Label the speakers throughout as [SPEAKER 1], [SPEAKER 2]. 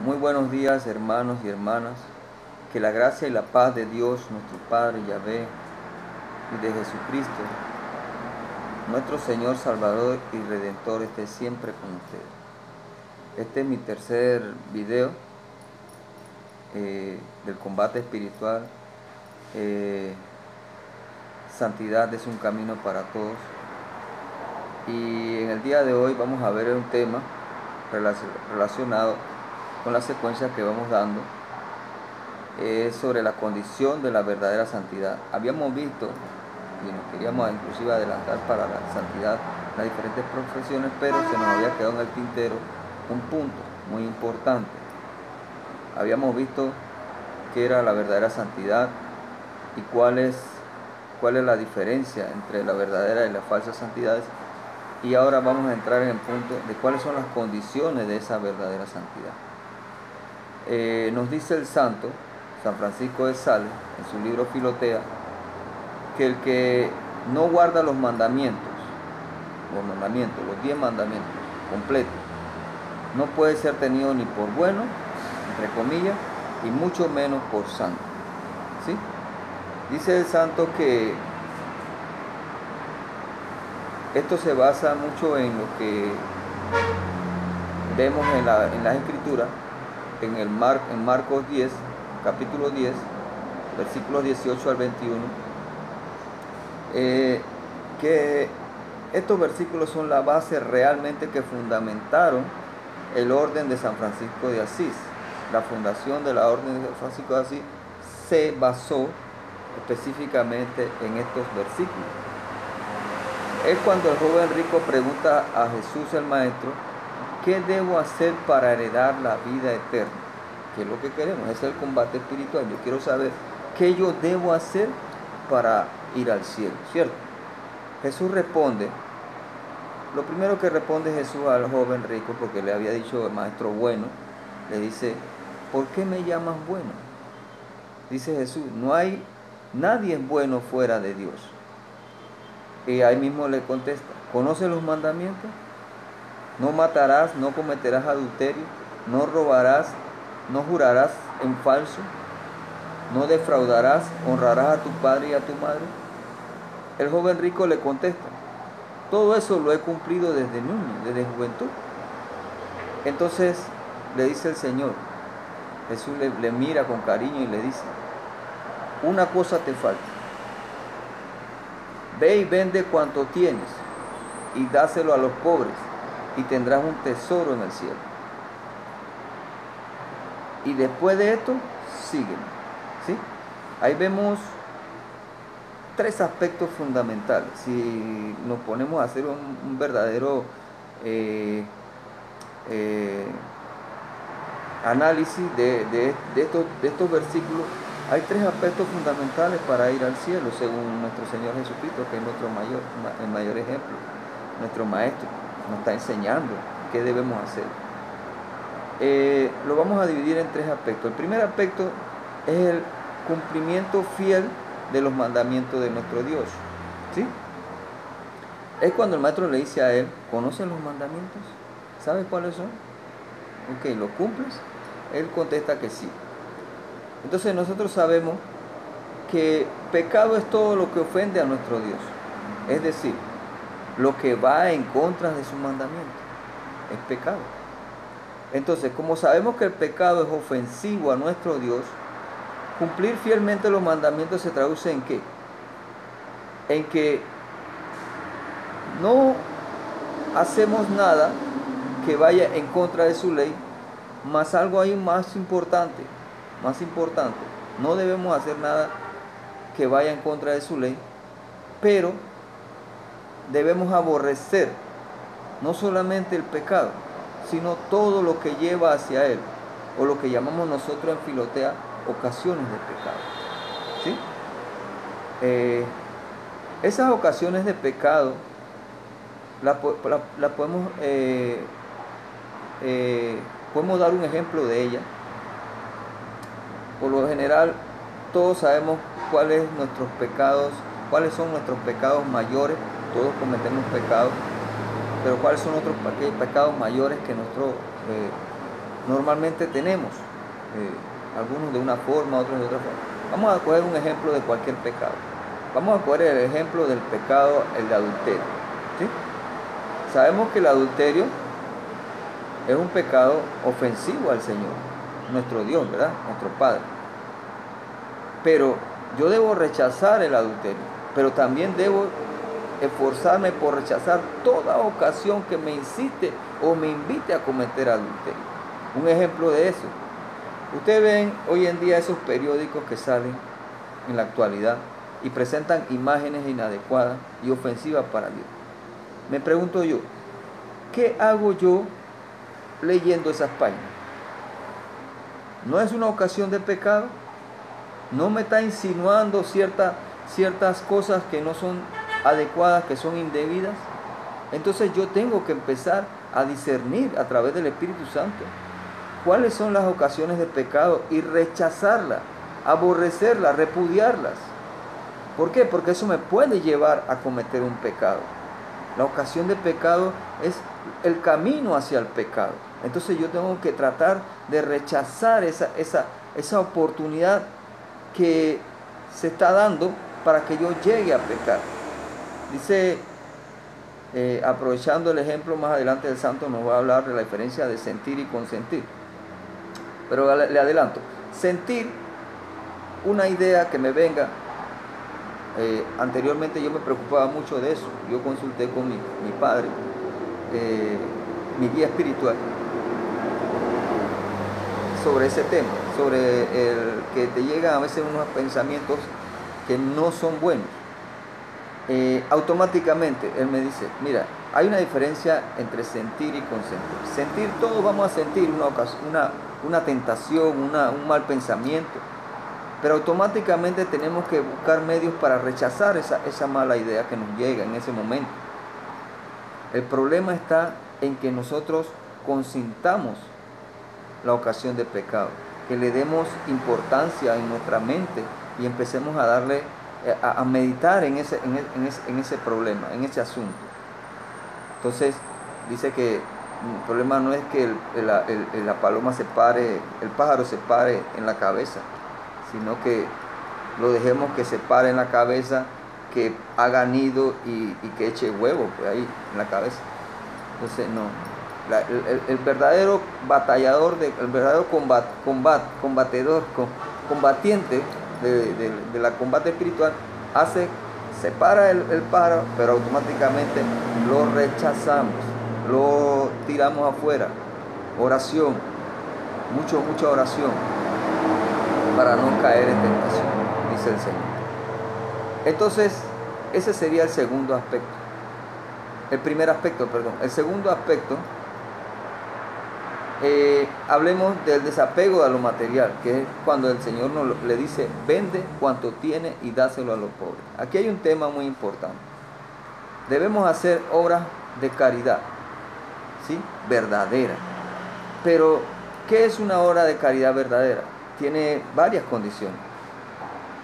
[SPEAKER 1] Muy buenos días, hermanos y hermanas. Que la gracia y la paz de Dios, nuestro Padre Yahvé, y de Jesucristo, nuestro Señor Salvador y Redentor, esté siempre con ustedes. Este es mi tercer video del combate espiritual. Santidad es un camino para todos. Y en el día de hoy vamos a ver un tema relacionado con la secuencia que vamos dando. Sobre la condición de la verdadera santidad. Habíamos visto, y nos queríamos inclusive adelantar para la santidad, las diferentes profesiones, pero se nos había quedado en el tintero un punto muy importante. Habíamos visto qué era la verdadera santidad y cuál es la diferencia entre la verdadera y la falsa santidad. Y ahora vamos a entrar en el punto de cuáles son las condiciones de esa verdadera santidad. Nos dice el santo San Francisco de Sales, en su libro Filotea, que el que no guarda los mandamientos, los 10 mandamientos completos, no puede ser tenido ni por bueno, entre comillas, y mucho menos por santo. ¿Sí? Dice el santo que esto se basa mucho en lo que vemos en las Escrituras, en Marcos 10, capítulo 10, versículos 18 al 21, que estos versículos son la base realmente que fundamentaron el orden de San Francisco de Asís. La fundación de la orden de San Francisco de Asís se basó específicamente en estos versículos. Es cuando el joven rico pregunta a Jesús el Maestro: ¿qué debo hacer para heredar la vida eterna? ¿Qué es lo que queremos? Es el combate espiritual. Yo quiero saber qué yo debo hacer para ir al cielo, ¿cierto? Jesús responde, lo primero que responde Jesús al joven rico, porque le había dicho el maestro bueno, le dice: ¿por qué me llamas bueno? Dice Jesús: nadie es bueno fuera de Dios. Y ahí mismo le contesta: ¿conoces los mandamientos? No matarás, no cometerás adulterio, no robarás, no jurarás en falso, no defraudarás, honrarás a tu padre y a tu madre. El joven rico le contesta: todo eso lo he cumplido desde niño, desde juventud. Entonces le dice el Señor, Jesús le mira con cariño y le dice: una cosa te falta. Ve y vende cuanto tienes y dáselo a los pobres y tendrás un tesoro en el cielo. Y después de esto, sígueme. ¿Sí? Ahí vemos tres aspectos fundamentales. Si nos ponemos a hacer un verdadero análisis de estos versículos, hay tres aspectos fundamentales para ir al cielo, según nuestro Señor Jesucristo, que es el mayor ejemplo, nuestro Maestro, nos está enseñando qué debemos hacer. Lo vamos a dividir en tres aspectos. El primer aspecto es el cumplimiento fiel de los mandamientos de nuestro Dios. ¿Sí? Es cuando el maestro le dice a él: ¿conocen los mandamientos? ¿Sabes cuáles son? Ok, ¿lo cumples? Él contesta que sí. Entonces nosotros sabemos que pecado es todo lo que ofende a nuestro Dios. Es decir, lo que va en contra de su mandamiento es pecado. Entonces, como sabemos que el pecado es ofensivo a nuestro Dios, cumplir fielmente los mandamientos se traduce ¿en qué? En que no hacemos nada que vaya en contra de su ley, más algo ahí más importante, no debemos hacer nada que vaya en contra de su ley, pero debemos aborrecer no solamente el pecado, sino todo lo que lleva hacia él, o lo que llamamos nosotros en Filotea ocasiones de pecado. ¿Sí? Esas ocasiones de pecado la podemos dar un ejemplo de ella. Por lo general, todos sabemos cuáles son nuestros pecados mayores. Todos cometemos pecados, pero cuáles son otros pecados mayores que nosotros normalmente tenemos, algunos de una forma, otros de otra forma. Vamos a coger un ejemplo de cualquier pecado. Vamos a coger el ejemplo del pecado, el de adulterio. ¿Sí? Sabemos que el adulterio es un pecado ofensivo al Señor, nuestro Dios, ¿verdad? Nuestro Padre. Pero yo debo rechazar el adulterio, pero también debo esforzarme por rechazar toda ocasión que me incite o me invite a cometer adulterio. Un ejemplo de eso. Ustedes ven hoy en día esos periódicos que salen en la actualidad y presentan imágenes inadecuadas y ofensivas para Dios. Me pregunto yo, ¿qué hago yo leyendo esas páginas? ¿No es una ocasión de pecado? ¿No me está insinuando ciertas cosas que no son adecuadas, que son indebidas? Entonces yo tengo que empezar a discernir a través del Espíritu Santo cuáles son las ocasiones de pecado y rechazarlas, aborrecerlas, repudiarlas. ¿Por qué? Porque eso me puede llevar a cometer un pecado. La ocasión de pecado es el camino hacia el pecado. Entonces yo tengo que tratar de rechazar esa oportunidad que se está dando para que yo llegue a pecar. Dice, aprovechando el ejemplo más adelante del santo, nos va a hablar de la diferencia de sentir y consentir. Pero le adelanto, sentir una idea que me venga. Anteriormente yo me preocupaba mucho de eso. Yo consulté con mi padre, mi guía espiritual, sobre ese tema, sobre el que te llegan a veces unos pensamientos que no son buenos. Automáticamente él me dice, mira, hay una diferencia entre sentir y consentir. Sentir, todos vamos a sentir una tentación, un mal pensamiento, pero automáticamente tenemos que buscar medios para rechazar esa mala idea que nos llega en ese momento. El problema está en que nosotros consintamos la ocasión de pecado, que le demos importancia en nuestra mente y empecemos a darle, a meditar en ese problema, en ese asunto. Entonces dice que el problema no es que la paloma se pare, el pájaro se pare en la cabeza, sino que lo dejemos que se pare en la cabeza, que haga nido y que eche huevo pues, ahí en la cabeza. Entonces no, el verdadero batallador, el verdadero combatiente de la combate espiritual separa el pájaro, pero automáticamente lo rechazamos, lo tiramos afuera. Oración, mucha oración, para no caer en tentación, dice el Señor. Entonces, ese sería el segundo aspecto. El primer aspecto, perdón. El segundo aspecto, hablemos del desapego a lo material, que es cuando el Señor le dice, vende cuanto tiene y dáselo a los pobres. Aquí hay un tema muy importante. Debemos hacer obras de caridad, ¿sí? Verdadera. Pero, ¿qué es una obra de caridad verdadera? Tiene varias condiciones.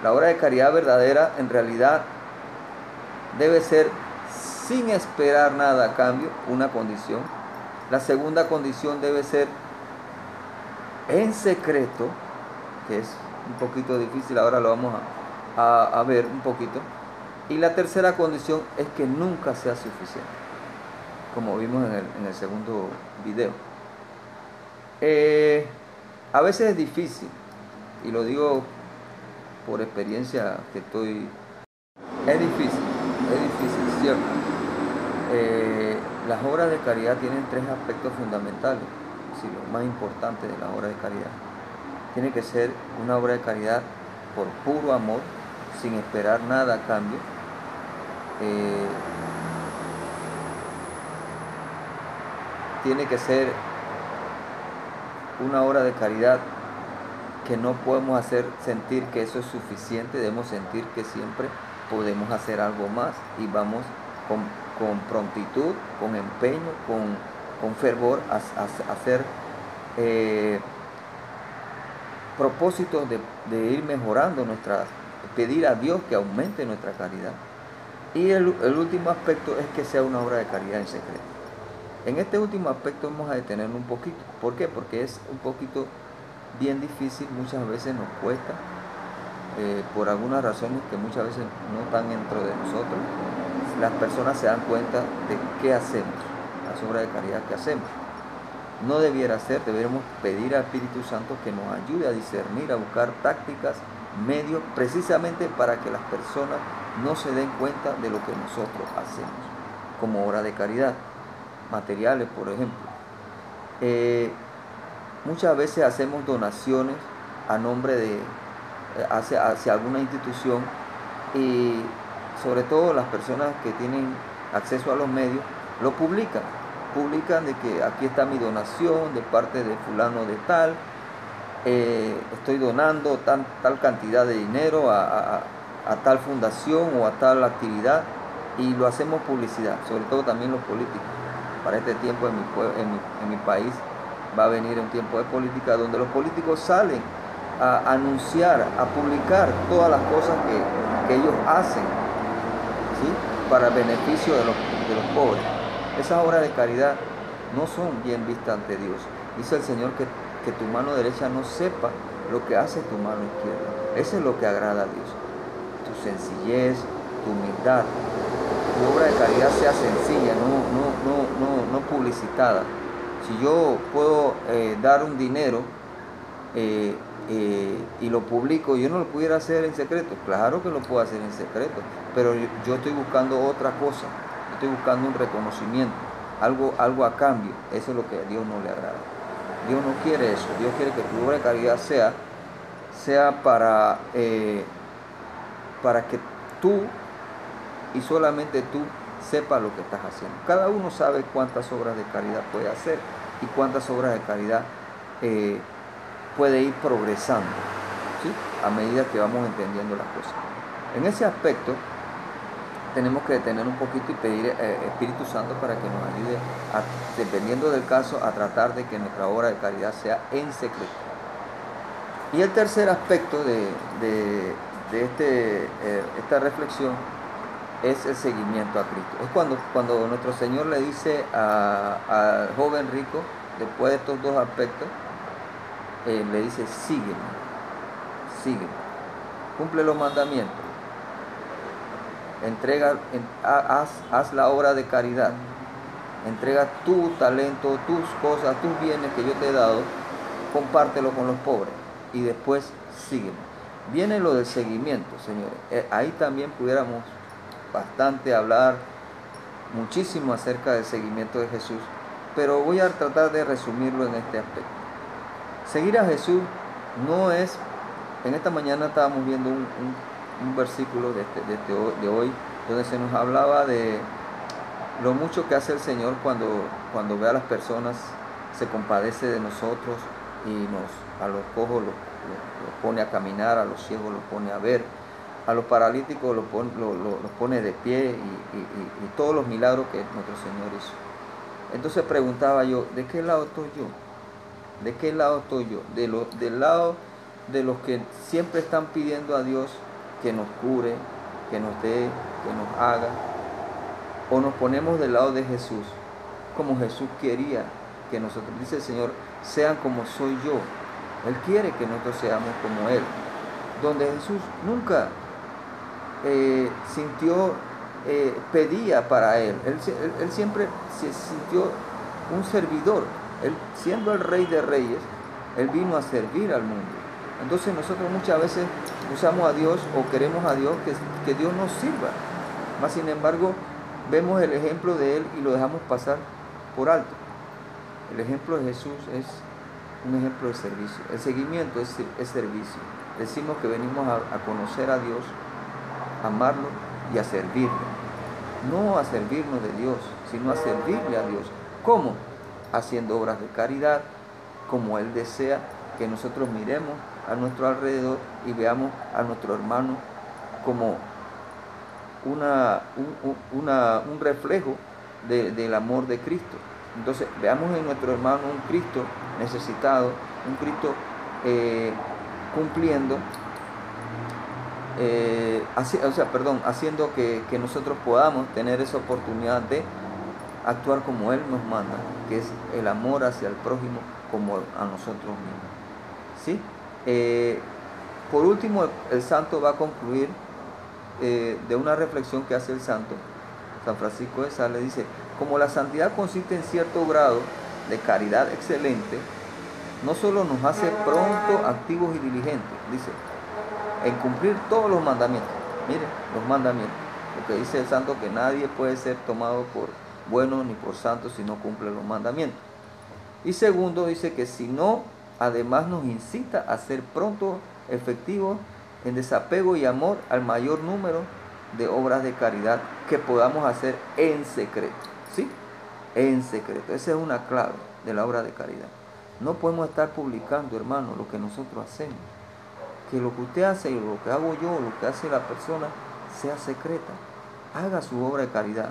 [SPEAKER 1] La obra de caridad verdadera en realidad debe ser sin esperar nada a cambio, una condición. La segunda condición debe ser en secreto, que es un poquito difícil, ahora lo vamos a ver un poquito. Y la tercera condición es que nunca sea suficiente, como vimos en el segundo video. A veces es difícil, y lo digo por experiencia que estoy... Es difícil, ¿cierto? Las obras de caridad tienen tres aspectos fundamentales, sí, lo más importante de la obra de caridad. Tiene que ser una obra de caridad por puro amor, sin esperar nada a cambio. Tiene que ser una obra de caridad que no podemos hacer sentir que eso es suficiente, debemos sentir que siempre podemos hacer algo más y vamos con prontitud, con empeño, con fervor a hacer propósitos de ir mejorando pedir a Dios que aumente nuestra caridad. Y el último aspecto es que sea una obra de caridad en secreto. En este último aspecto vamos a detenernos un poquito. ¿Por qué? Porque es un poquito bien difícil, muchas veces nos cuesta, por algunas razones que muchas veces no están dentro de nosotros. Las personas se dan cuenta de qué hacemos, las obras de caridad que hacemos. No debiera ser, deberíamos pedir al Espíritu Santo que nos ayude a discernir, a buscar tácticas, medios, precisamente para que las personas no se den cuenta de lo que nosotros hacemos como obra de caridad. Materiales, por ejemplo. Muchas veces hacemos donaciones a nombre de, hacia alguna institución, y sobre todo las personas que tienen acceso a los medios lo publican de que aquí está mi donación de parte de fulano de tal, estoy donando tal cantidad de dinero a tal fundación o a tal actividad, y lo hacemos publicidad, sobre todo también los políticos. Para este tiempo en mi país va a venir un tiempo de política donde los políticos salen a anunciar, a publicar todas las cosas que ellos hacen, ¿sí?, para el beneficio de los pobres. Esas obras de caridad no son bien vistas ante Dios. Dice el Señor que tu mano derecha no sepa lo que hace tu mano izquierda. Eso es lo que agrada a Dios. Tu sencillez, tu humildad. Tu obra de caridad sea sencilla, no publicitada. Si yo puedo dar un dinero y lo publico, yo no lo pudiera hacer en secreto. Claro que lo puedo hacer en secreto, pero yo estoy buscando otra cosa. Estoy buscando un reconocimiento, algo a cambio. Eso es lo que a Dios no le agrada. Dios no quiere eso. Dios quiere que tu obra de caridad sea para que tú y solamente tú sepas lo que estás haciendo. Cada uno sabe cuántas obras de caridad puede hacer y cuántas obras de caridad puede ir progresando, ¿sí?, a medida que vamos entendiendo las cosas. En ese aspecto tenemos que detener un poquito y pedir Espíritu Santo para que nos ayude, dependiendo del caso, a tratar de que nuestra obra de caridad sea en secreto. Y el tercer aspecto de esta reflexión es el seguimiento a Cristo. Es cuando nuestro Señor le dice al joven rico, después de estos dos aspectos, le dice: sígueme, cumple los mandamientos, haz la obra de caridad, entrega tu talento, tus cosas, tus bienes que yo te he dado, compártelo con los pobres y después sígueme. Viene lo del seguimiento, señores. Ahí también pudiéramos bastante hablar muchísimo acerca del seguimiento de Jesús, pero voy a tratar de resumirlo en este aspecto. Seguir a Jesús no es... En esta mañana estábamos viendo un versículo de hoy, donde se nos hablaba de lo mucho que hace el Señor cuando ve a las personas, se compadece de nosotros y a los cojos los pone a caminar, a los ciegos los pone a ver, a los paralíticos los pone de pie, y todos los milagros que nuestro Señor hizo. Entonces preguntaba yo, ¿de qué lado estoy yo? ¿De qué lado estoy yo? Del lado de los que siempre están pidiendo a Dios que nos cure, que nos dé, que nos haga, o nos ponemos del lado de Jesús, como Jesús quería que nosotros, dice el Señor, sean como soy yo. Él quiere que nosotros seamos como Él. Donde Jesús nunca pedía para Él. Él siempre se sintió un servidor. Él, siendo el Rey de Reyes, Él vino a servir al mundo. Entonces nosotros muchas veces usamos a Dios o queremos a Dios que Dios nos sirva. Mas sin embargo, vemos el ejemplo de Él y lo dejamos pasar por alto. El ejemplo de Jesús es un ejemplo de servicio. El seguimiento es servicio. Decimos que venimos a conocer a Dios, a amarlo y a servirle. No a servirnos de Dios, sino a servirle a Dios. ¿Cómo? Haciendo obras de caridad, como Él desea que nosotros miremos a nuestro alrededor y veamos a nuestro hermano como un reflejo del amor de Cristo. Entonces veamos en nuestro hermano un Cristo necesitado, un Cristo cumpliendo, haciendo que nosotros podamos tener esa oportunidad de actuar como Él nos manda, que es el amor hacia el prójimo como a nosotros mismos. ¿Sí? Por último, el santo va a concluir de una reflexión que hace el santo, San Francisco de Sales, dice: como la santidad consiste en cierto grado de caridad excelente, no solo nos hace pronto, activos y diligentes, dice, en cumplir todos los mandamientos. Miren, los mandamientos. Lo que dice el santo, que nadie puede ser tomado por bueno ni por santo si no cumple los mandamientos. Y segundo, dice que si no, además nos incita a ser pronto efectivos en desapego y amor al mayor número de obras de caridad que podamos hacer en secreto. ¿Sí? En secreto. Esa es una clave de la obra de caridad. No podemos estar publicando, hermano, lo que nosotros hacemos. Que lo que usted hace y lo que hago yo, lo que hace la persona, sea secreta. Haga su obra de caridad.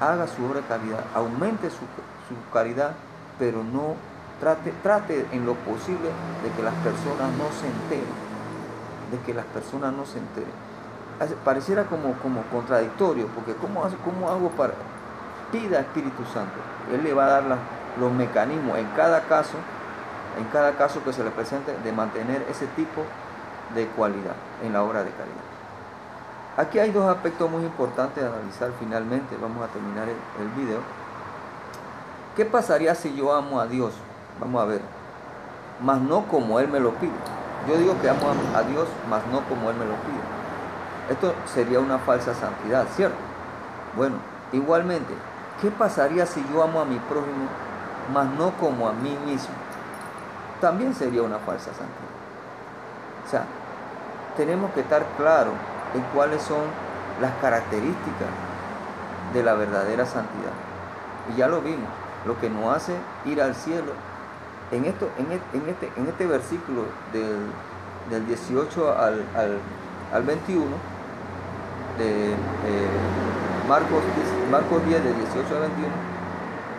[SPEAKER 1] Haga su obra de caridad. Aumente su caridad, pero no trate en lo posible de que las personas no se enteren. De que las personas no se enteren. Pareciera como contradictorio, porque ¿cómo hago para...? Pida Espíritu Santo. Él le va a dar los mecanismos en cada caso que se le presente, de mantener ese tipo de cualidad en la obra de caridad. Aquí hay dos aspectos muy importantes de analizar finalmente. Vamos a terminar el video. ¿Qué pasaría si yo amo a Dios? Vamos a ver. Mas no como Él me lo pide. Yo digo que amo a Dios, mas no como Él me lo pide. Esto sería una falsa santidad, ¿cierto? Bueno, igualmente, ¿qué pasaría si yo amo a mi prójimo, mas no como a mí mismo? También sería una falsa santidad. O sea, tenemos que estar claros en cuáles son las características de la verdadera santidad. Y ya lo vimos, lo que nos hace ir al cielo. En este versículo del 18 al 21, de Marcos 10, del 18 al 21,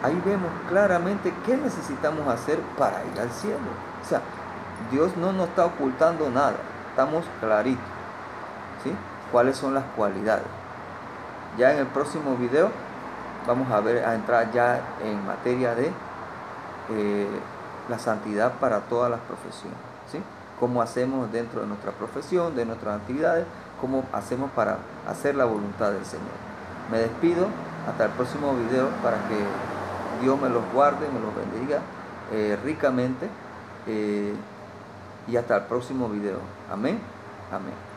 [SPEAKER 1] ahí vemos claramente qué necesitamos hacer para ir al cielo. O sea, Dios no nos está ocultando nada, estamos claritos, ¿sí? ¿Cuáles son las cualidades? Ya en el próximo video vamos a entrar ya en materia de la santidad para todas las profesiones, ¿sí? Cómo hacemos dentro de nuestra profesión, de nuestras actividades, cómo hacemos para hacer la voluntad del Señor. Me despido hasta el próximo video, para que Dios me los guarde, me los bendiga ricamente, y hasta el próximo video. Amén. Amén.